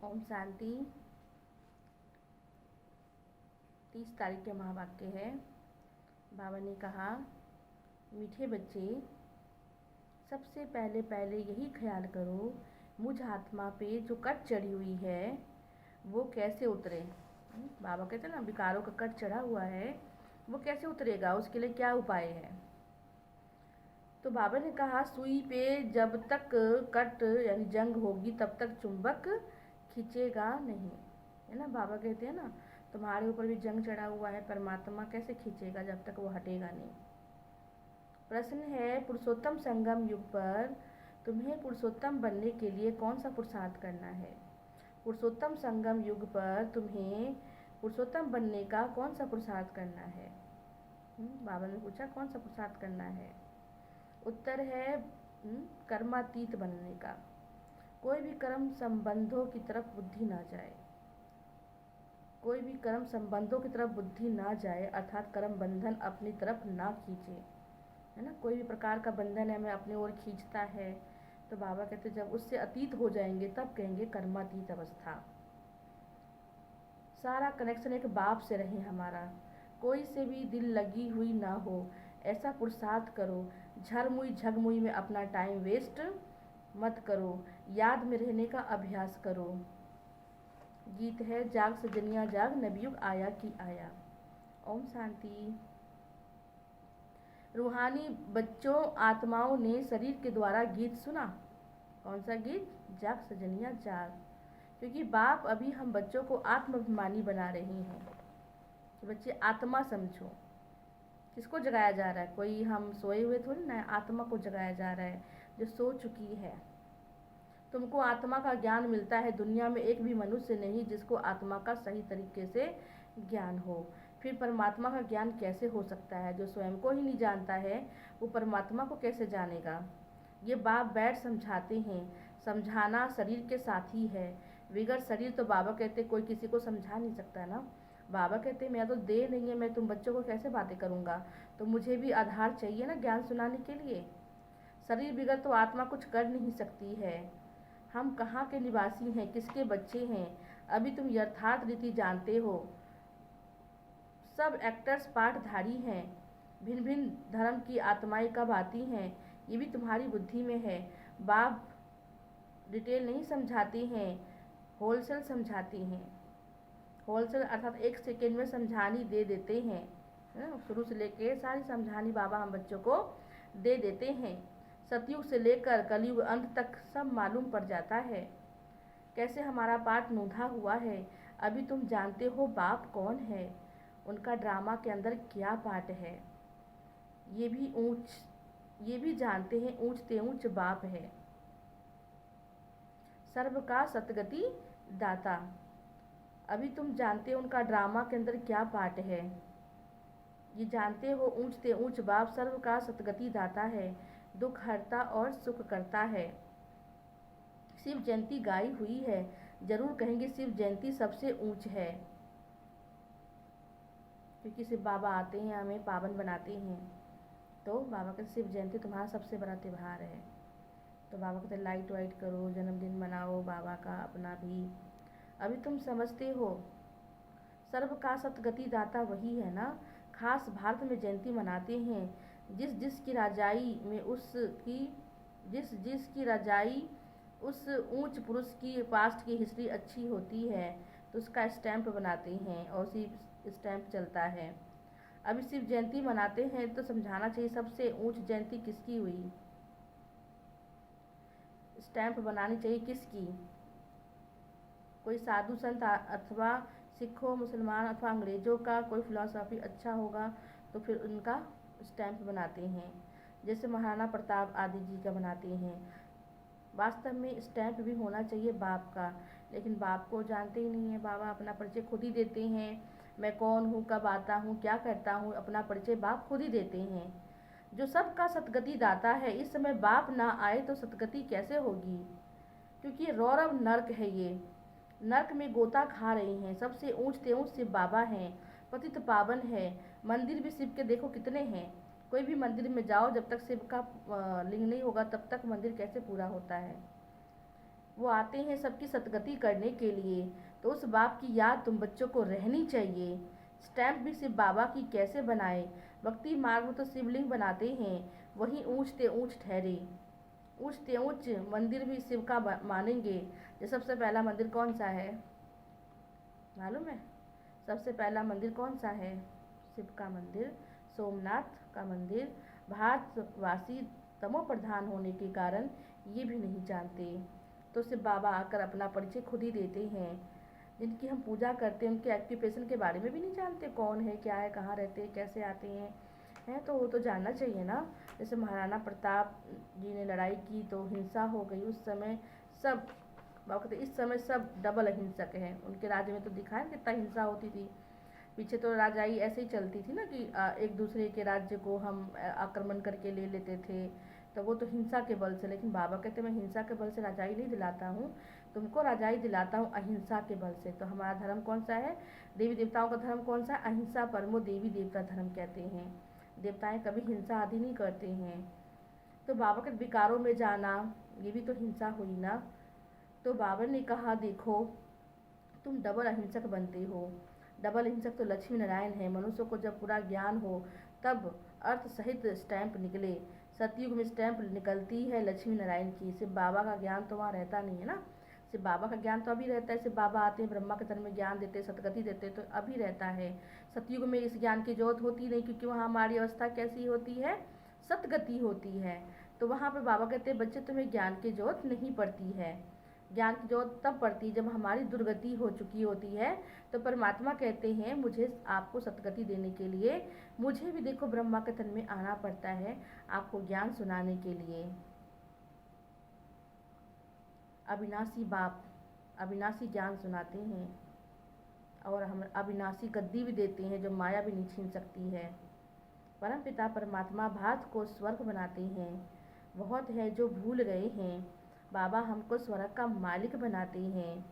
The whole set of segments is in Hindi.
ओम शांति। 30 तारीख के महावाक्य है। बाबा ने कहा, मीठे बच्चे, सबसे पहले पहले यही ख्याल करो, मुझ आत्मा पे जो कट चढ़ी हुई है वो कैसे उतरे। बाबा कहते हैं ना, विकारों का कट चढ़ा हुआ है, वो कैसे उतरेगा, उसके लिए क्या उपाय है। तो बाबा ने कहा, सुई पे जब तक कट यानी जंग होगी तब तक चुंबक खींचेगा नहीं, है ना। बाबा कहते हैं ना, तुम्हारे ऊपर भी जंग चढ़ा हुआ है, परमात्मा कैसे खींचेगा जब तक वो हटेगा नहीं। प्रश्न है, पुरुषोत्तम संगम युग पर तुम्हें पुरुषोत्तम बनने के लिए कौन सा पुरुषार्थ करना है। पुरुषोत्तम संगम युग पर तुम्हें पुरुषोत्तम बनने का कौन सा पुरुषार्थ करना है। बाबा ने पूछा, कौन सा पुरुषार्थ करना है। उत्तर है कर्मातीत बनने का। कोई भी कर्म संबंधों की तरफ बुद्धि ना जाए, कोई भी कर्म संबंधों की तरफ बुद्धि ना जाए, अर्थात कर्म बंधन अपनी तरफ ना खींचे, है ना। कोई भी प्रकार का बंधन हमें अपनी ओर खींचता है तो बाबा कहते जब उससे अतीत हो जाएंगे तब कहेंगे कर्मातीत अवस्था। सारा कनेक्शन एक बाप से रहे हमारा, कोई से भी दिल लगी हुई ना हो, ऐसा पुरुषार्थ करो। झरमुई झगमुई में अपना टाइम वेस्ट मत करो, याद में रहने का अभ्यास करो। गीत है, जाग सजनिया जाग, नवयुग आया कि आया। ओम शांति। रूहानी बच्चों, आत्माओं ने शरीर के द्वारा गीत सुना। कौन सा गीत? जाग सजनिया जाग। क्योंकि बाप अभी हम बच्चों को आत्माभिमानी बना रही हैं कि बच्चे आत्मा समझो। किसको जगाया जा रहा है? कोई हम सोए हुए थोड़ी ना, आत्मा को जगाया जा रहा है जो सो चुकी है। तुमको आत्मा का ज्ञान मिलता है, दुनिया में एक भी मनुष्य नहीं जिसको आत्मा का सही तरीके से ज्ञान हो। फिर परमात्मा का ज्ञान कैसे हो सकता है? जो स्वयं को ही नहीं जानता है वो परमात्मा को कैसे जानेगा। ये बाप बैठ समझाते हैं, समझाना शरीर के साथ ही है। विगर शरीर तो बाबा कहते कोई किसी को समझा नहीं सकता ना। बाबा कहते मैं तो देह नहीं है, मैं तुम बच्चों को कैसे बातें करूँगा, तो मुझे भी आधार चाहिए ना ज्ञान सुनाने के लिए। शरीर बिगड़ तो आत्मा कुछ कर नहीं सकती है। हम कहाँ के निवासी हैं, किसके बच्चे हैं, अभी तुम यथार्थ रीति जानते हो। सब एक्टर्स पाठधारी हैं। भिन्न भिन्न धर्म की आत्माएं कब आती हैं ये भी तुम्हारी बुद्धि में है। बाप डिटेल नहीं समझाते हैं, होलसेल समझाते हैं। होलसेल अर्थात एक सेकेंड में समझानी दे देते हैं, शुरू से लेके सारी समझानी बाबा हम बच्चों को दे देते हैं। सतयुग से लेकर कलयुग अंत तक सब मालूम पड़ जाता है। कैसे हमारा पाठ नूंधा हुआ है, अभी तुम जानते हो बाप कौन है, उनका ड्रामा के अंदर क्या पाठ है। ये भी जानते हैं ऊंचते ऊंच बाप है, सर्व का सतगति दाता। अभी तुम जानते हो उनका ड्रामा के अंदर क्या पाठ है। ये जानते हो ऊंचते ऊंच बाप सर्व का सतगति दाता है, दुख हरता और सुख करता है। शिव जयंती गाई हुई है, जरूर कहेंगे शिव जयंती सबसे ऊंच है, क्योंकि शिव बाबा आते हैं हमें पावन बनाते हैं। तो बाबा कहते शिव जयंती तुम्हारा सबसे बड़ा त्यौहार है। तो बाबा कहते लाइट वाइट करो, जन्मदिन मनाओ बाबा का अपना भी। अभी तुम समझते हो सर्व का सतगति दाता वही है ना। खास भारत में जयंती मनाते हैं, जिस जिस की रजाई उस ऊंच पुरुष की पास्ट की हिस्ट्री अच्छी होती है तो उसका स्टैंप बनाते हैं और उसी स्टैंप चलता है। अभी शिव जयंती मनाते हैं तो समझाना चाहिए सबसे ऊंच जयंती किसकी हुई, स्टैंप बनानी चाहिए किसकी। कोई साधु संत अथवा सिखों मुसलमान अथवा अंग्रेज़ों का कोई फिलॉसफी अच्छा होगा तो फिर उनका स्टैंप बनाते हैं, जैसे महाराणा प्रताप आदि जी का बनाते हैं। वास्तव में स्टैंप भी होना चाहिए बाप का, लेकिन बाप को जानते ही नहीं है। बाबा अपना परिचय खुद ही देते हैं, मैं कौन हूँ, कब आता हूँ, क्या करता हूँ, अपना परिचय बाप खुद ही देते हैं। जो सबका सतगति दाता है, इस समय बाप ना आए तो सतगति कैसे होगी, क्योंकि ये रौरव नर्क है। ये नर्क में गोता खा रही हैं। सबसे ऊंचते ऊंच शिव बाबा हैं, पतित पावन है। मंदिर भी शिव के देखो कितने हैं। कोई भी मंदिर में जाओ, जब तक शिव का लिंग नहीं होगा तब तक मंदिर कैसे पूरा होता है। वो आते हैं सबकी सदगति करने के लिए। तो उस बाप की याद तुम बच्चों को रहनी चाहिए। स्टैम्प भी शिव बाबा की कैसे बनाए, भक्ति मार्ग में तो शिवलिंग बनाते हैं, वही ऊंच ते ऊंच ठहरे। ऊंच ते ऊंच मंदिर भी शिव का मानेंगे। जो सबसे पहला मंदिर कौन सा है मालूम है? सबसे पहला मंदिर कौन सा है? शिव का मंदिर, सोमनाथ का मंदिर। भारतवासी तमो प्रधान होने के कारण ये भी नहीं जानते। तो शिव बाबा आकर अपना परिचय खुद ही देते हैं। जिनकी हम पूजा करते हैं उनके ऑक्यूपेशन के बारे में भी नहीं जानते, कौन है, क्या है, कहाँ रहते हैं, कैसे आते हैं, हैं तो वो तो जानना चाहिए ना। जैसे महाराणा प्रताप जी ने लड़ाई की तो हिंसा हो गई, उस समय सब कहते इस समय सब डबल अहिंसक हैं। उनके राज्य में तो दिखाया कितना हिंसा होती थी। पीछे तो राजाई ऐसे ही चलती थी ना कि एक दूसरे के राज्य को हम आक्रमण करके ले लेते थे, तो वो तो हिंसा के बल से। लेकिन बाबा कहते मैं हिंसा के बल से राजाई नहीं दिलाता हूँ, तुमको राजाई दिलाता हूँ अहिंसा के बल से। तो हमारा धर्म कौन सा है? देवी देवताओं का धर्म कौन सा है? अहिंसा परमो देवी देवता धर्म कहते हैं। देवताएं कभी हिंसा आदि नहीं करते हैं। तो बाबा के विकारों में जाना ये भी तो हिंसा हुई ना। तो बाबा ने कहा देखो तुम डबल अहिंसक बनते हो। डबल अहिंसक तो लक्ष्मी नारायण है। मनुष्य को जब पूरा ज्ञान हो तब अर्थ सहित स्टैंप निकले। सतयुग में स्टैंप निकलती है लक्ष्मी नारायण की। सिर्फ बाबा का ज्ञान तो वहाँ रहता नहीं है ना। सिर्फ बाबा का ज्ञान तो अभी रहता है। सिर्फ बाबा आते हैं ब्रह्मा के तन में ज्ञान देते, सतगति देते, तो अभी रहता है। सतयुग में इस ज्ञान की जरूरत होती नहीं, क्योंकि वहाँ हमारी अवस्था कैसी होती है? सतगति होती है। तो वहाँ पर बाबा कहते हैं बच्चे तुम्हें ज्ञान की जरूरत नहीं पड़ती है। ज्ञान की जरूरत तब पड़ती है जब हमारी दुर्गति हो चुकी होती है। तो परमात्मा कहते हैं मुझे आपको सतगति देने के लिए मुझे भी देखो ब्रह्मा के तन में आना पड़ता है आपको ज्ञान सुनाने के लिए। अविनाशी बाप अविनाशी ज्ञान सुनाते हैं और हम अविनाशी गद्दी भी देते हैं जो माया भी नहीं छीन सकती है। परम पिता परमात्मा भारत को स्वर्ग बनाते हैं। बहुत है जो भूल गए हैं, बाबा हमको स्वर्ग का मालिक बनाते हैं।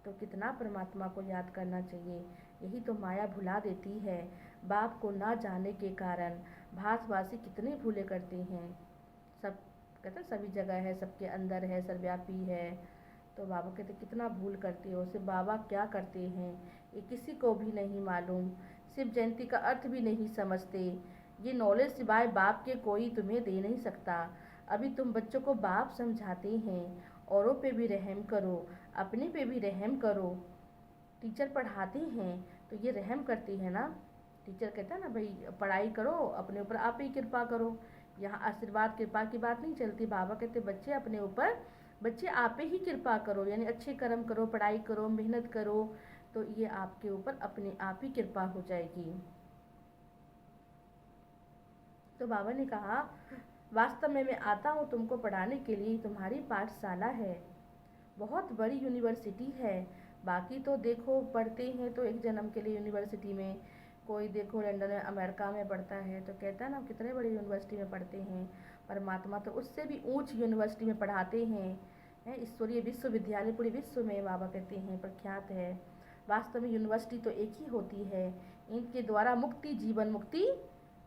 तो कितना परमात्मा को याद करना चाहिए। यही तो माया भुला देती है। बाप को ना जाने के कारण भारतवासी कितने भूले करते हैं। सब कहते हैं सभी जगह है, सबके अंदर है, सर्वव्यापी है। तो बाबा कहते कितना भूल करते हो। सिर्फ बाबा क्या करते हैं ये किसी को भी नहीं मालूम। शिव जयंती का अर्थ भी नहीं समझते। ये नॉलेज सिवाय बाप के कोई तुम्हें दे नहीं सकता। अभी तुम बच्चों को बाप समझाते हैं। औरों पे भी रहम करो, अपने पे भी रहम करो। टीचर पढ़ाते हैं तो ये रहम करती है ना। टीचर कहता है ना भाई पढ़ाई करो, अपने ऊपर आप ही कृपा करो। यहाँ आशीर्वाद कृपा की बात नहीं चलती। बाबा कहते बच्चे अपने ऊपर बच्चे आप ही कृपा करो, यानी अच्छे कर्म करो, पढ़ाई करो, मेहनत करो, तो ये आपके ऊपर अपने आप ही कृपा हो जाएगी। तो बाबा ने कहा वास्तव में मैं आता हूँ तुमको पढ़ाने के लिए। तुम्हारी पाठशाला है, बहुत बड़ी यूनिवर्सिटी है। बाकी तो देखो पढ़ते हैं तो एक जन्म के लिए यूनिवर्सिटी में, कोई देखो लंदन में अमेरिका में पढ़ता है तो कहता है ना कितने बड़ी यूनिवर्सिटी में पढ़ते हैं। परमात्मा तो उससे भी ऊंच यूनिवर्सिटी में पढ़ाते हैं। ईश्वरीय विश्वविद्यालय पूरे विश्व में बाबा कहते हैं प्रख्यात है। वास्तव में यूनिवर्सिटी तो एक ही होती है। इनके द्वारा मुक्ति जीवन मुक्ति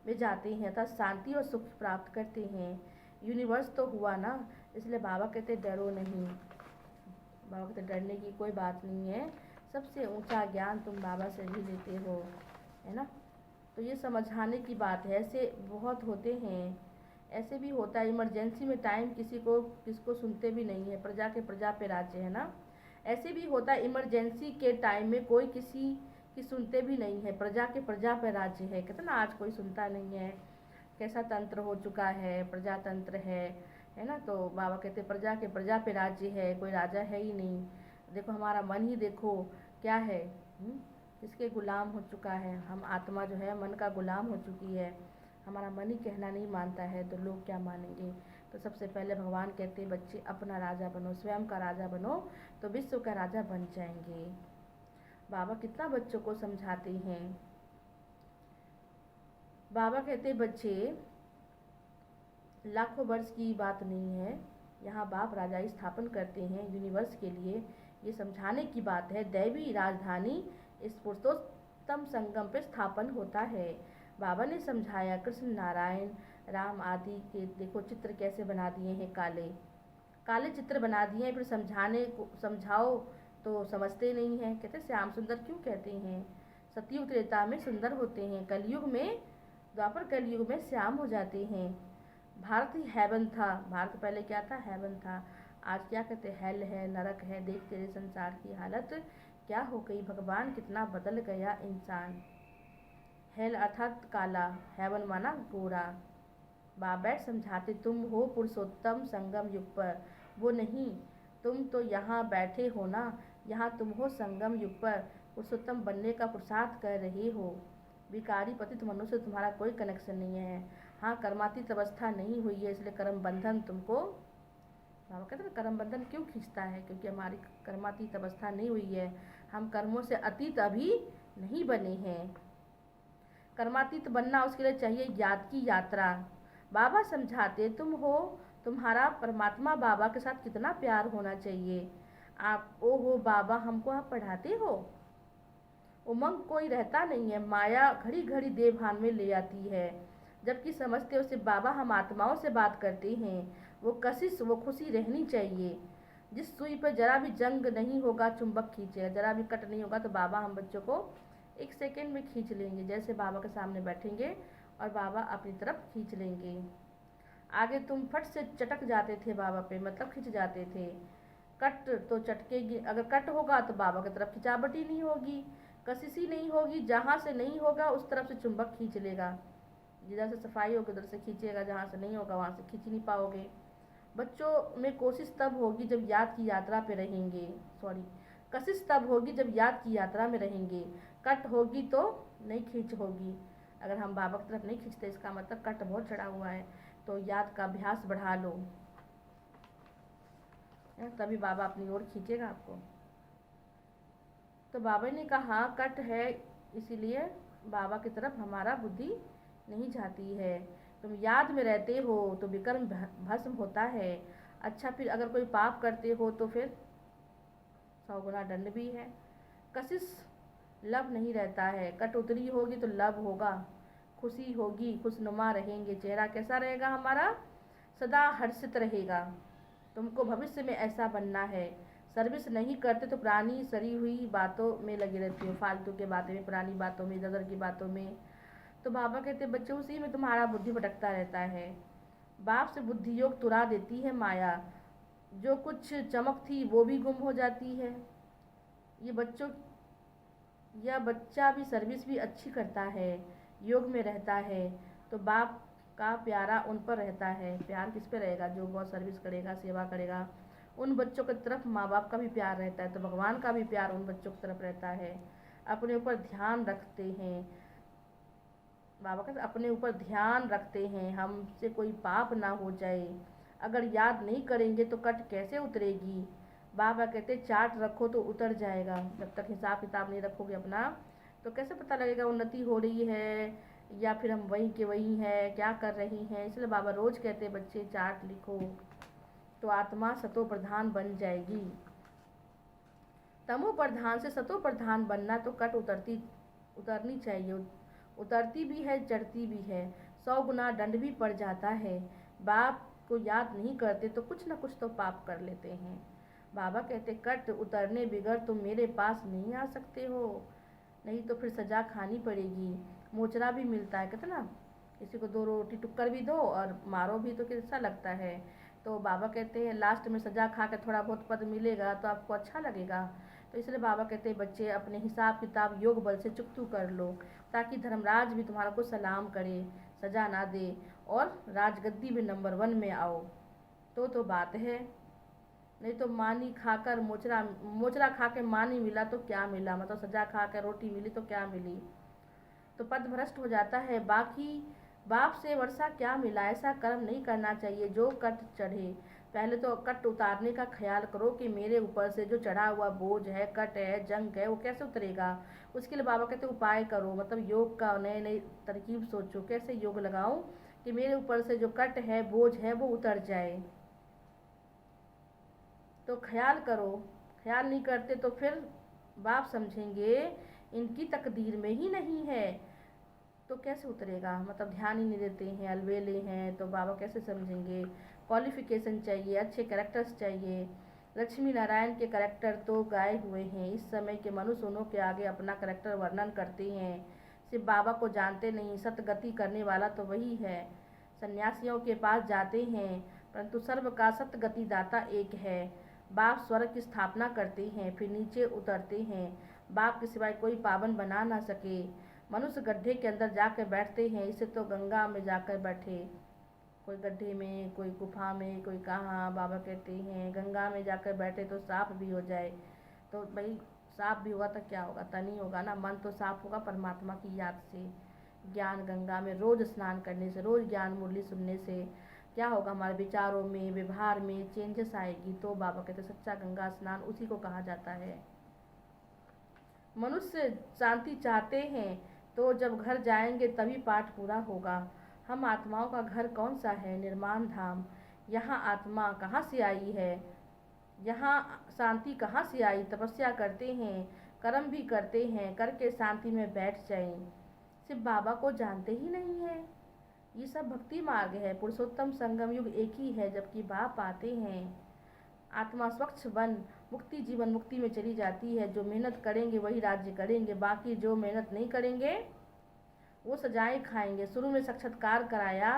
में जाते हैं अर्थात शांति और सुख प्राप्त करते हैं। यूनिवर्स तो हुआ ना, इसलिए बाबा कहते डरो नहीं। बाबा कहते डरने की कोई बात नहीं है। सबसे ऊंचा ज्ञान तुम बाबा से ही लेते हो, है ना। तो ये समझाने की बात है। ऐसे बहुत होते हैं, ऐसे भी होता है इमरजेंसी में टाइम किसको सुनते भी नहीं है। प्रजा के प्रजा पे राज्य है ना। ऐसे भी होता है इमरजेंसी के टाइम में कोई किसी की सुनते भी नहीं है। प्रजा के प्रजा पे राज्य है, कहते ना आज कोई सुनता नहीं है। कैसा तंत्र हो चुका है, प्रजातंत्र है ना। तो बाबा कहते प्रजा के प्रजा पे राज्य है, कोई राजा है ही नहीं। देखो हमारा मन ही देखो क्या है, इसके गुलाम हो चुका है। हम आत्मा जो है मन का गुलाम हो चुकी है। हमारा मन ही कहना नहीं मानता है तो लोग क्या मानेंगे। तो सबसे पहले भगवान कहते बच्चे अपना राजा बनो, स्वयं का राजा बनो तो विश्व का राजा बन जाएंगे। बाबा कितना बच्चों को समझाते हैं। बाबा कहते बच्चे लाखों वर्ष की बात नहीं है। यहाँ बाप राजाई स्थापन करते हैं यूनिवर्स के लिए। ये समझाने की बात है। दैवी राजधानी इस पुरुषोत्तम संगम पर स्थापन होता है। बाबा ने समझाया कृष्ण नारायण राम आदि के देखो चित्र कैसे बना दिए हैं काले, काले चित्र बना दिए, फिर समझाओ तो समझते नहीं हैं। कहते श्याम सुंदर क्यों कहते हैं, सतयुग त्रेता में सुंदर होते हैं, कलयुग में, द्वापर कलयुग में श्याम हो जाते हैं। भारत ही हेवन था, भारत पहले क्या था, हेवन था। आज क्या कहते, हेल है, नरक है। देख तेरे संसार की हालत क्या हो गई भगवान, कितना बदल गया इंसान। हेल अर्थात काला, हेवन माना गोरा। बाबैठ समझाते, तुम हो पुरुषोत्तम संगम युग पर। वो नहीं, तुम तो यहाँ बैठे हो ना, यहाँ तुम हो संगम युग पर, पुरुषोत्तम बनने का पुरुषार्थ कर रहे हो। विकारी पतित मनुष्य तुम्हारा कोई कनेक्शन नहीं है। हाँ, कर्मातीत अवस्था नहीं हुई है, इसलिए कर्म बंधन तुमको, बाबा कहते हैं कर्म बंधन क्यों खींचता है, क्योंकि हमारी कर्मातीत अवस्था नहीं हुई है, हम कर्मों से अतीत अभी नहीं बने हैं। कर्मातीत बनना उसके लिए चाहिए याद की यात्रा। बाबा समझाते, तुम हो, तुम्हारा परमात्मा बाबा के साथ कितना प्यार होना चाहिए। आप ओ हो बाबा, हमको आप पढ़ाते हो। उमंग कोई रहता नहीं है, माया घड़ी घड़ी देह भान में ले आती है। जबकि समझते उसे बाबा हम आत्माओं से बात करते हैं, वो कशिश, वो खुशी रहनी चाहिए। जिस सुई पर जरा भी जंग नहीं होगा चुंबक खींचेगा, जरा भी कट नहीं होगा तो बाबा हम बच्चों को 1 सेकेंड में खींच लेंगे। जैसे बाबा के सामने बैठेंगे और बाबा अपनी तरफ खींच लेंगे। आगे तुम फट से चटक जाते थे बाबा पे, मतलब खिंच जाते थे। कट तो चटकेगी, अगर कट होगा तो बाबा की तरफ खिंचावट ही नहीं होगी, कशिश ही नहीं होगी। जहाँ से नहीं होगा उस तरफ से चुंबक खींच लेगा, जिधर से सफाई होगी उधर से खींचेगा, जहाँ से नहीं होगा वहाँ से खींच नहीं पाओगे। बच्चों में कोशिश तब होगी जब याद की यात्रा पे रहेंगे, कशिश तब होगी जब याद की यात्रा में रहेंगे। कट होगी तो नहीं खींच होगी। अगर हम बाबा की तरफ नहीं खींचते, इसका मतलब कट बहुत चढ़ा हुआ है, तो याद का अभ्यास बढ़ा लो, तभी बाबा अपनी ओर खींचेगा आपको। तो बाबा ने कहा कट है, इसीलिए बाबा की तरफ हमारा बुद्धि नहीं जाती है। तुम याद में रहते हो तो विकर्म भस्म होता है। अच्छा, फिर अगर कोई पाप करते हो तो फिर 100 गुना दंड भी है। कशिश लब नहीं रहता है, कटौतरी होगी तो लब होगा, खुशी होगी, खुशनुमा रहेंगे, चेहरा कैसा रहेगा हमारा, सदा हर्षित रहेगा। तुमको भविष्य में ऐसा बनना है। सर्विस नहीं करते तो पुरानी सरी हुई बातों में लगे रहती हो, फालतू के बातें में, पुरानी बातों में, इधर की बातों में। तो बाबा कहते बच्चे उसी में तुम्हारा बुद्धि भटकता रहता है। बाप से बुद्धि योग तुरा देती है माया, जो कुछ चमक थी वो भी गुम हो जाती है। यह बच्चा भी सर्विस भी अच्छी करता है, योग में रहता है, तो बाप का प्यारा उन पर रहता है। प्यार किस पे रहेगा, जो बहुत सर्विस करेगा, सेवा करेगा। उन बच्चों की तरफ माँ बाप का भी प्यार रहता है, तो भगवान का भी प्यार उन बच्चों की तरफ रहता है। अपने ऊपर ध्यान रखते हैं, बाबा कहते अपने ऊपर ध्यान रखते हैं, हमसे कोई पाप ना हो जाए। अगर याद नहीं करेंगे तो कट कैसे उतरेगी। बाबा कहते चार्ट रखो तो उतर जाएगा, जब तक हिसाब किताब नहीं रखोगे अपना तो कैसे पता लगेगा उन्नति हो रही है या फिर हम वहीं के वहीं हैं, क्या कर रही हैं। इसलिए बाबा रोज़ कहते बच्चे चार्ट लिखो तो आत्मा सतो प्रधान बन जाएगी। तमो प्रधान से सतो प्रधान बनना तो कट उतरनी चाहिए, उतरती भी है, चढ़ती भी है, 100 गुना दंड भी पड़ जाता है। बाप को याद नहीं करते तो कुछ न कुछ तो पाप कर लेते हैं। बाबा कहते कट उतरने बिगड़ तुम मेरे पास नहीं आ सकते हो, नहीं तो फिर सजा खानी पड़ेगी। मोचरा भी मिलता है, कहते ना किसी को 2 रोटी टुक्कर भी दो और मारो भी तो कैसा लगता है। तो बाबा कहते हैं लास्ट में सजा खा के थोड़ा बहुत पद मिलेगा तो आपको अच्छा लगेगा। तो इसलिए बाबा कहते हैं बच्चे अपने हिसाब किताब योग बल से चुकतू कर लो, ताकि धर्मराज भी तुम्हारा को सलाम करे, सजा ना दे और राजगद्दी में नंबर 1 में आओ। तो बात है, नहीं तो मानी खाकर मोचरा खा के मानी मिला तो क्या मिला, मतलब सजा खा के रोटी मिली तो क्या मिली, तो पद भ्रष्ट हो जाता है। बाकी बाप से वर्षा क्या मिला, ऐसा कर्म नहीं करना चाहिए जो कट चढ़े। पहले तो कट उतारने का ख्याल करो कि मेरे ऊपर से जो चढ़ा हुआ बोझ है, कट है, जंग है, वो कैसे उतरेगा। उसके लिए बाबा कहते उपाय करो, मतलब योग का नए नए तरकीब सोचो, कैसे योग लगाऊं कि मेरे ऊपर से जो कट है, बोझ है, वो उतर जाए। तो ख्याल करो, ख्याल नहीं करते तो फिर बाप समझेंगे इनकी तकदीर में ही नहीं है, तो कैसे उतरेगा। मतलब ध्यान ही नहीं देते हैं, अलबेले हैं, तो बाबा कैसे समझेंगे क्वालिफिकेशन चाहिए, अच्छे कैरेक्टर्स चाहिए। लक्ष्मी नारायण के कैरेक्टर तो गाए हुए हैं, इस समय के मनुष्य उन्हों के आगे अपना कैरेक्टर वर्णन करते हैं। सिर्फ बाबा को जानते नहीं, सतगति करने वाला तो वही है। सन्यासियों के पास जाते हैं, परंतु सर्व का सतगति दाता एक है। बाप स्वर्ग की स्थापना करते हैं, फिर नीचे उतरते हैं। बाप के सिवाय कोई पावन बना ना सके। मनुष्य गड्ढे के अंदर जाकर बैठते हैं, इसे तो गंगा में जाकर बैठे। कोई गड्ढे में, कोई गुफा में, कोई कहाँ। बाबा कहते हैं गंगा में जाकर बैठे तो साफ भी हो जाए। तो भाई साफ भी होगा तो क्या होगा, तनी होगा ना। मन तो साफ होगा परमात्मा की याद से, ज्ञान गंगा में रोज स्नान करने से, रोज ज्ञान मुरली सुनने से क्या होगा, हमारे विचारों में, व्यवहार में चेंजेस आएगी। तो बाबा कहते सच्चा गंगा स्नान उसी को कहा जाता है। मनुष्य शांति चाहते हैं तो जब घर जाएंगे तभी पाठ पूरा होगा। हम आत्माओं का घर कौन सा है? निर्माण धाम। यहाँ आत्मा कहाँ से आई है? यहाँ शांति कहाँ से आई? तपस्या करते हैं, कर्म भी करते हैं, करके शांति में बैठ जाएं। सिर्फ बाबा को जानते ही नहीं है। ये सब भक्ति मार्ग है। पुरुषोत्तम संगम युग एक ही है, जबकि बाप आते हैं। आत्मा स्वच्छ बन मुक्ति जीवन मुक्ति में चली जाती है। जो मेहनत करेंगे वही राज्य करेंगे, बाकी जो मेहनत नहीं करेंगे वो सजाएं खाएंगे। शुरू में साक्षात्कार कराया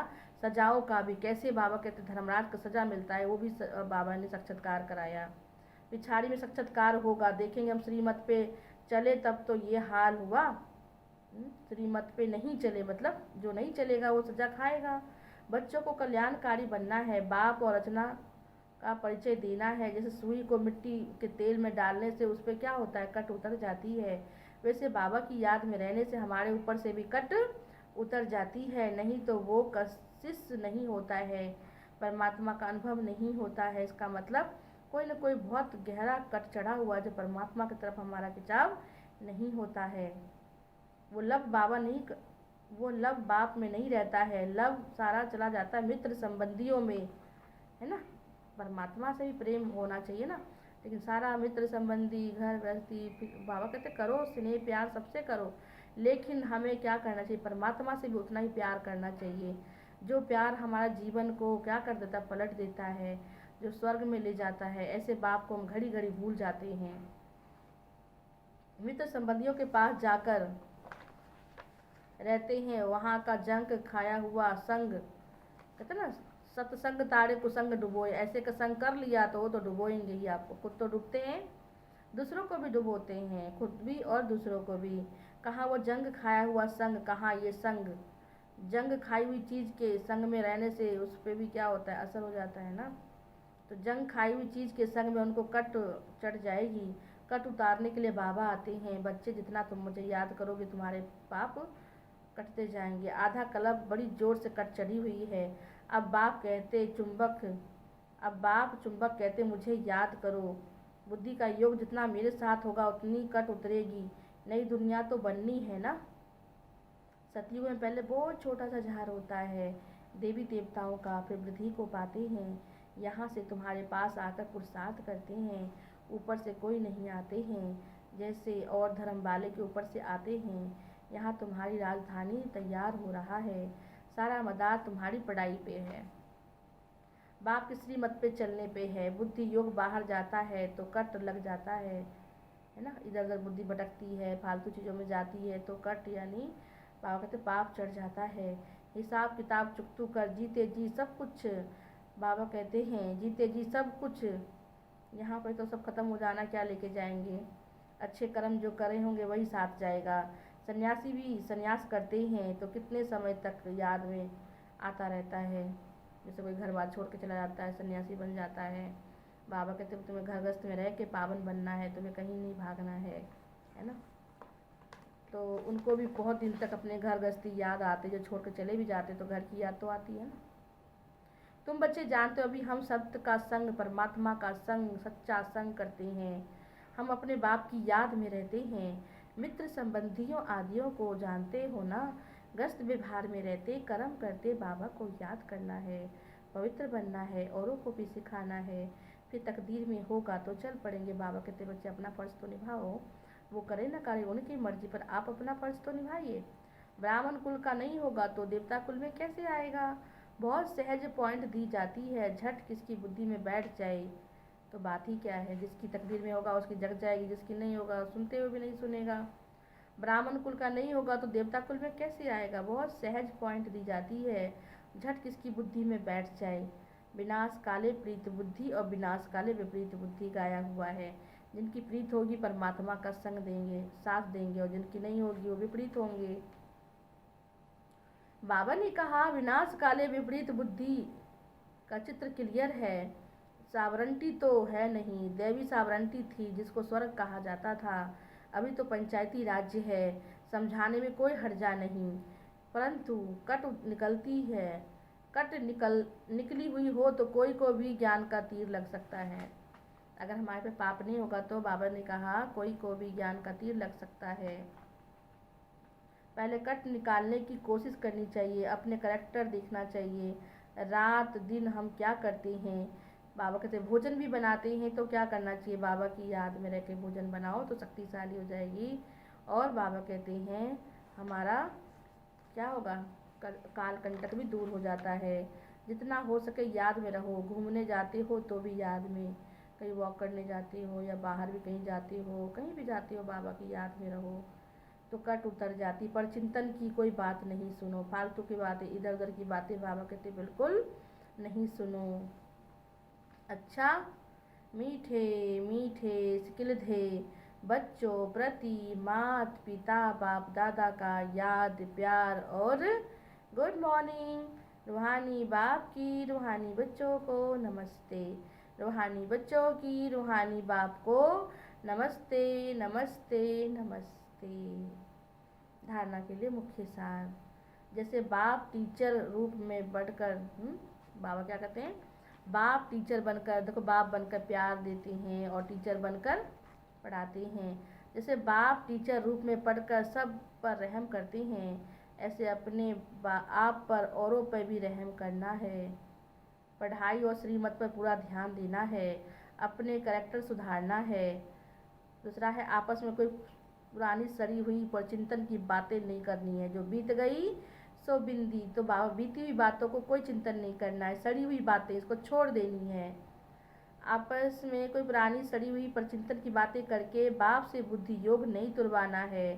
सजाओं का भी, कैसे बाबा कहते धर्मराज को सजा मिलता है, वो भी बाबा ने साक्षात्कार कराया। पिछाड़ी में साक्षात्कार होगा, देखेंगे हम श्रीमत पे चले तब तो ये हाल हुआ। श्रीमत पे नहीं चले मतलब जो नहीं चलेगा वो सजा खाएगा। बच्चों को कल्याणकारी बनना है, बाप और रचना का परिचय देना है। जैसे सुई को मिट्टी के तेल में डालने से उस पर क्या होता है, कट उतर जाती है। वैसे बाबा की याद में रहने से हमारे ऊपर से भी कट उतर जाती है, नहीं तो वो कशिश नहीं होता है, परमात्मा का अनुभव नहीं होता है। इसका मतलब कोई न कोई बहुत गहरा कट चढ़ा हुआ जो परमात्मा की तरफ हमारा खिंचाव नहीं होता है। वो लव बाबा नहीं, वो लव बाप में नहीं रहता है। लव सारा चला जाता है मित्र संबंधियों में, है ना। परमात्मा से भी प्रेम होना चाहिए ना, लेकिन सारा मित्र संबंधी, घर गृहस्थी, बाबा कहते करो स्नेह प्यार सबसे करो, लेकिन हमें क्या करना चाहिए, परमात्मा से भी उतना ही प्यार करना चाहिए। जो प्यार हमारा जीवन को क्या कर देता, पलट देता है, जो स्वर्ग में ले जाता है। ऐसे बाप को हम घड़ी घड़ी भूल जाते हैं। मित्र संबंधियों के पास जाकर रहते हैं, वहाँ का जंक खाया हुआ संग, कहते ना सत्संग तारे कुसंग डुबोए। ऐसे का संग कर लिया तो वो तो डुबोएंगे ही आपको। खुद तो डूबते हैं, दूसरों को भी डुबोते हैं, खुद भी और दूसरों को भी। कहाँ वो जंग खाया हुआ संग, कहाँ ये संग। जंग खाई हुई चीज़ के संग में रहने से उस पर भी क्या होता है, असर हो जाता है ना। तो जंग खाई हुई चीज़ के संग में उनको कट चढ़ जाएगी। कट उतारने के लिए बाबा आते हैं। बच्चे जितना तुम मुझे याद करोगे तुम्हारे पाप कटते जाएंगे। आधा कलब बड़ी जोर से कट चढ़ी हुई है। अब बाप चुंबक कहते मुझे याद करो। बुद्धि का योग जितना मेरे साथ होगा उतनी कट उतरेगी। नई दुनिया तो बननी है ना। सतयुग में पहले बहुत छोटा सा झार होता है देवी देवताओं का, फिर वृद्धि को पाते हैं। यहाँ से तुम्हारे पास आकर पुरुषार्थ करते हैं। ऊपर से कोई नहीं आते हैं, जैसे और धर्म वाले के ऊपर से आते हैं। यहाँ तुम्हारी राजधानी तैयार हो रहा है, सारा मदार तुम्हारी पढ़ाई पे है, बाप की श्रीमत पे चलने पे है। बुद्धि योग बाहर जाता है तो कट लग जाता है ना। इधर उधर बुद्धि भटकती है, फालतू चीज़ों में जाती है तो कट यानी बाबा कहते पाप चढ़ जाता है। हिसाब किताब चुकतू कर, जीते जी सब कुछ। बाबा कहते हैं जीते जी सब कुछ। यहाँ पर तो सब खत्म हो जाना, क्या लेके जाएंगे। अच्छे कर्म जो करे होंगे वही साथ जाएगा। सन्यासी भी सन्यास करते हैं तो कितने समय तक याद में आता रहता है। जैसे कोई घर बार छोड़ के चला जाता है, सन्यासी बन जाता है। बाबा कहते हैं तुम्हें घर गृहस्थ में रह के पावन बनना है, तुम्हें कहीं नहीं भागना है ना। तो उनको भी बहुत दिन तक अपने घर गृहस्थी याद आते, जो छोड़ के चले भी जाते तो घर की याद तो आती है ना। तुम बच्चे जानते हो अभी हम सत्य का संग, परमात्मा का संग, सच्चा संग करते हैं। हम अपने बाप की याद में रहते हैं। मित्र संबंधियों आदियों को जानते हो ना। गृहस्थ व्यवहार में रहते, कर्म करते, बाबा को याद करना है, पवित्र बनना है, औरों को भी सिखाना है। फिर तकदीर में होगा तो चल पड़ेंगे। बाबा कहते बच्चे अपना फर्ज तो निभाओ, वो करे ना करे उनकी मर्जी, पर आप अपना फर्ज तो निभाइए। ब्राह्मण कुल का नहीं होगा तो देवता कुल में कैसे आएगा। बहुत सहज पॉइंट दी जाती है, झट किसकी बुद्धि में बैठ जाए तो बात ही क्या है। जिसकी तकदीर में होगा उसकी जग जाएगी, जिसकी नहीं होगा सुनते हुए भी नहीं सुनेगा। ब्राह्मण कुल का नहीं होगा तो देवता कुल में कैसे आएगा। बहुत सहज पॉइंट दी जाती है, झट किसकी बुद्धि में बैठ जाए। विनाश काले प्रीत बुद्धि और विनाश काले विपरीत बुद्धि गाया हुआ है। जिनकी प्रीत होगी परमात्मा का संग देंगे, साथ देंगे, और जिनकी नहीं होगी वो विपरीत होंगे। बाबा ने कहा विनाश काले विपरीत बुद्धि का चित्र क्लियर है। सावरंटी तो है नहीं, देवी सावरंटी थी जिसको स्वर्ग कहा जाता था। अभी तो पंचायती राज्य है, समझाने में कोई हर्जा नहीं, परंतु कट निकलती है। कट निकली हुई हो तो कोई को भी ज्ञान का तीर लग सकता है। अगर हमारे पे पाप नहीं होगा तो बाबा ने कहा कोई को भी ज्ञान का तीर लग सकता है। पहले कट निकालने की कोशिश करनी चाहिए, अपने करैक्टर देखना चाहिए। रात दिन हम क्या करते हैं। बाबा कहते हैं भोजन भी बनाते हैं तो क्या करना चाहिए, बाबा की याद में रह के भोजन बनाओ तो शक्तिशाली हो जाएगी। और बाबा कहते हैं हमारा क्या होगा, काल कंटक भी दूर हो जाता है। जितना हो सके याद में रहो। घूमने जाते हो तो भी याद में, कहीं वॉक करने जाते हो या बाहर भी कहीं जाते हो, कहीं भी जाते हो बाबा की याद में रहो तो कट उतर जाती। पर चिंतन की कोई बात नहीं सुनो, फालतू की बातें, इधर उधर की बातें बाबा कहते बिल्कुल नहीं सुनो। अच्छा, मीठे मीठे सिकिलधे बच्चों प्रति मात पिता बाप दादा का याद प्यार और गुड मॉर्निंग। रूहानी बाप की रूहानी बच्चों को नमस्ते, रूहानी बच्चों की रूहानी बाप को नमस्ते नमस्ते नमस्ते। धारणा के लिए मुख्य सार, जैसे बाप टीचर रूप में बढ़कर बाबा क्या कहते हैं, बाप टीचर बनकर, देखो बाप बनकर प्यार देते हैं और टीचर बनकर पढ़ाते हैं। जैसे बाप टीचर रूप में पढ़कर सब पर रहम करते हैं, ऐसे अपने आप पर औरों पर भी रहम करना है। पढ़ाई और श्रीमत पर पूरा ध्यान देना है, अपने करैक्टर सुधारना है। दूसरा है आपस में कोई पुरानी सड़ी हुई पर चिंतन की बातें नहीं करनी है। जो बीत गई सो बिंदी, तो बीती हुई बातों को कोई चिंतन नहीं करना है। सड़ी हुई बातें इसको छोड़ देनी है। आपस में कोई पुरानी सड़ी हुई पर चिंतन की बातें करके बाप से बुद्धि योग नहीं तुड़वाना है।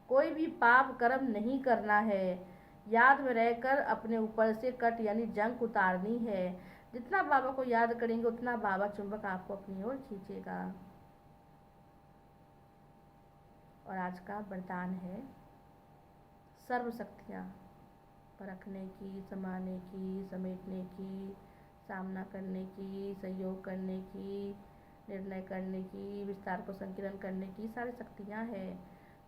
कोई भी पाप कर्म नहीं करना है। याद में रहकर अपने ऊपर से कट यानी जंग उतारनी है। जितना बाबा को याद करेंगे उतना बाबा चुंबक आपको अपनी ओर खींचेगा। और आज का वरदान है सर्व शक्तियाँ परखने की, समाने की, समेटने की, सामना करने की, सहयोग करने की, निर्णय करने की, विस्तार को संकीर्ण करने की सारी शक्तियाँ हैं।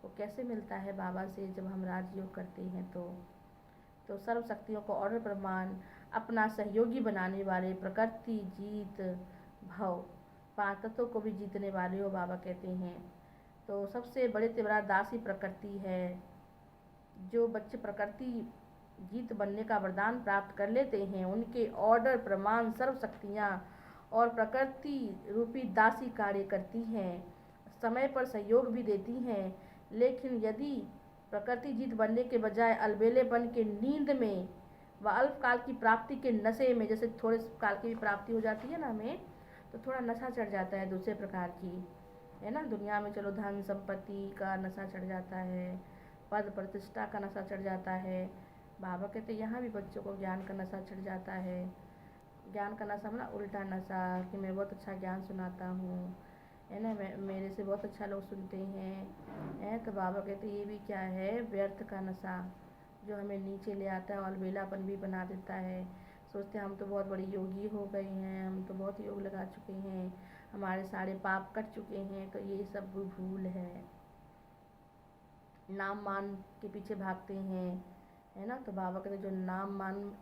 वो कैसे मिलता है बाबा से, जब हम राजयोग करते हैं तो सर्व शक्तियों को ऑर्डर प्रमाण अपना सहयोगी बनाने वाले, प्रकृति जीत भव, पांच तत्वों को भी जीतने वाले हो बाबा कहते हैं। तो सबसे बड़े तेवरा दासी प्रकृति है। जो बच्चे प्रकृति जीत बनने का वरदान प्राप्त कर लेते हैं उनके ऑर्डर प्रमाण सर्व शक्तियाँ और प्रकृति रूपी दासी कार्य करती हैं, समय पर सहयोग भी देती हैं। लेकिन यदि प्रकृति जीत बनने के बजाय अलबेलेपन के नींद में व अल्पकाल की प्राप्ति के नशे में, जैसे थोड़े काल की भी प्राप्ति हो जाती है ना हमें, तो थोड़ा नशा चढ़ जाता है दूसरे प्रकार की, है ना। दुनिया में चलो धन संपत्ति का नशा चढ़ जाता है, पद प्रतिष्ठा का नशा चढ़ जाता है। बाबा कहते यहाँ भी बच्चों को ज्ञान का नशा चढ़ जाता है। ज्ञान का नशा मतलब उल्टा नशा कि मैं बहुत अच्छा ज्ञान सुनाता हूँ, है ना, मेरे से बहुत अच्छा लोग सुनते हैं। तो बाबा कहते ये भी क्या है, व्यर्थ का नशा जो हमें नीचे ले आता है और बेलापन भी बना देता है। सोचते हैं हम तो बहुत बड़ी योगी हो गए हैं, हम तो बहुत योग लगा चुके हैं, हमारे सारे पाप कट चुके हैं। तो ये सब भूल है, नाम मान के पीछे भागते हैं, है ना। तो बाबा कहते जो नाम मान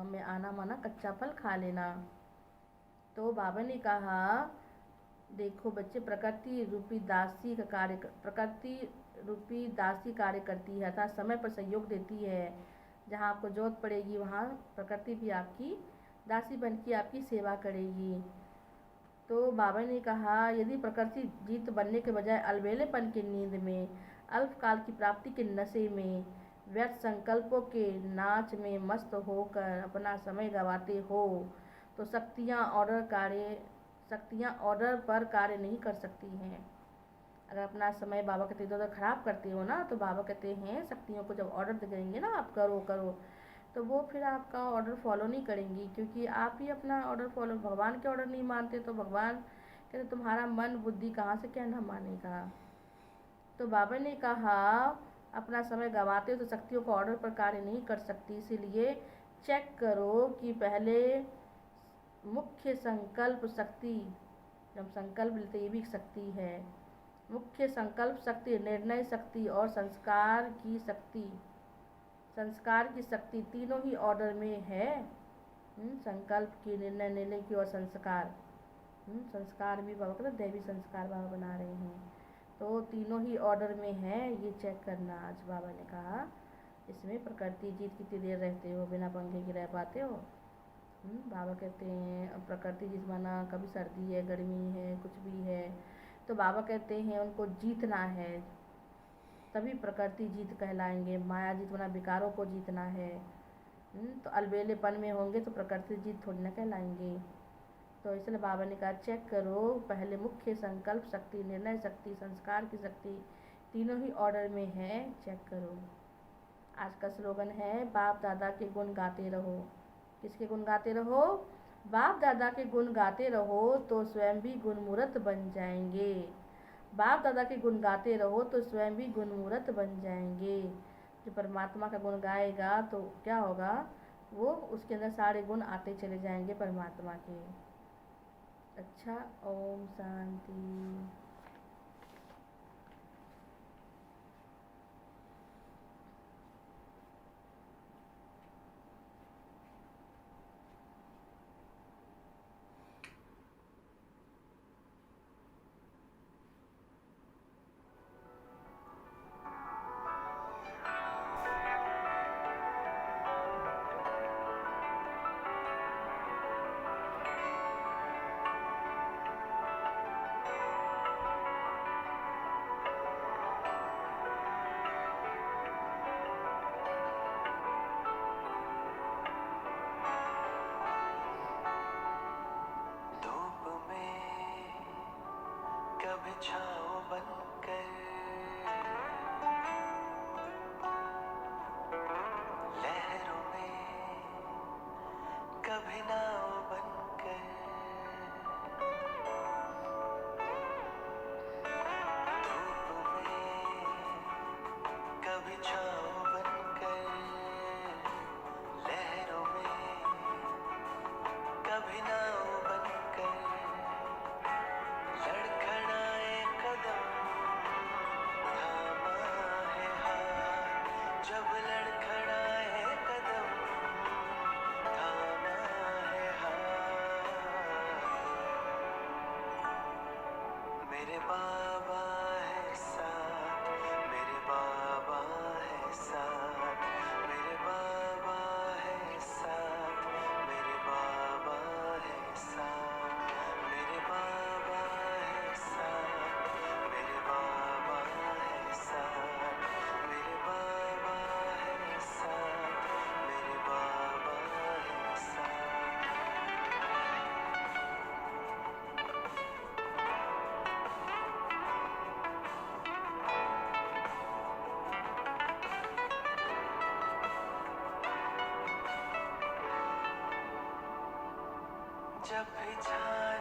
में आना माना कच्चा फल खा लेना। तो बाबा ने कहा देखो बच्चे, प्रकृति रूपी दासी का कार्य, प्रकृति रूपी दासी कार्य करती है, अर्थात समय पर सहयोग देती है। जहाँ आपको जरूरत पड़ेगी वहाँ प्रकृति भी आपकी दासी बन के आपकी सेवा करेगी। तो बाबा ने कहा यदि प्रकृति जीत बनने के बजाय अलबेलेपन की नींद में, अल्पकाल की प्राप्ति के नशे में व्यर्थ संकल्पों के नाच में मस्त होकर अपना समय गंवाते हो तो शक्तियाँ ऑर्डर पर कार्य नहीं कर सकती हैं। अगर अपना समय बाबा कहते इधर उधर खराब करते हो ना, तो बाबा कहते हैं शक्तियों को जब ऑर्डर देंगे ना, आप करो करो, तो वो फिर आपका ऑर्डर फॉलो नहीं करेंगी, क्योंकि आप ही अपना ऑर्डर फॉलो, भगवान के ऑर्डर नहीं मानते तो भगवान कहते तुम्हारा मन बुद्धि कहाँ से क्या ना मानेगा। तो बाबा ने कहा अपना समय गंवाते हो तो शक्तियों को ऑर्डर पर कार्य नहीं कर सकती, इसीलिए चेक करो कि पहले मुख्य संकल्प शक्ति, जब संकल्प लेते ये भी शक्ति है, मुख्य संकल्प शक्ति, निर्णय शक्ति और संस्कार की शक्ति तीनों ही ऑर्डर में है। संकल्प की, निर्णय लेने की और संस्कार भी बाबा कहते दैवी संस्कार बाबा बना रहे हैं, तो तीनों ही ऑर्डर में है, ये चेक करना आज बाबा ने कहा। इसमें प्रकृति जीत कितनी देर रहते हो, बिना पंखे के रह पाते हो। बाबा कहते हैं प्रकृति जीत माना कभी सर्दी है, गर्मी है, कुछ भी है, तो बाबा कहते हैं उनको जीतना है, तभी प्रकृति जीत कहलाएंगे। माया जीत माना विकारों को जीतना है। तो अलबेलेपन में होंगे तो प्रकृति जीत थोड़ी ना कहलाएंगे। तो इसलिए बाबा ने कहा चेक करो पहले मुख्य संकल्प शक्ति, निर्णय शक्ति, संस्कार की शक्ति तीनों ही ऑर्डर में है, चेक करो। आज का स्लोगन है बाप दादा के गुण गाते रहो। किसके गुण गाते रहो? बाप दादा के गुण गाते रहो तो स्वयं भी गुणमूर्त बन जाएंगे। बाप दादा के गुण गाते रहो तो स्वयं भी गुणमूर्त बन जाएंगे। जो परमात्मा का गुण गाएगा तो क्या होगा, वो उसके अंदर सारे गुण आते चले जाएंगे परमात्मा के। अच्छा, ओम शांति। छाओ बनकर लहरों में कभी नाव बनकर, धूप में कभी छाओ बनकर, लहरों में कभी नाव बनकर, लड़खड़ाए कदम थामा है हाथ, जब लड़खड़ाए कदम थामा है हाथ। मेरे बाबा है साथ, मेरे बाबा है साथ, मेरे बाबा है साथ, मेरे बाबा है साथ, मेरे बाबा है साथ, मेरे बाबा है साथ, मेरे बाबा है साथ, मेरे बाबा है साथ। जब भी जाने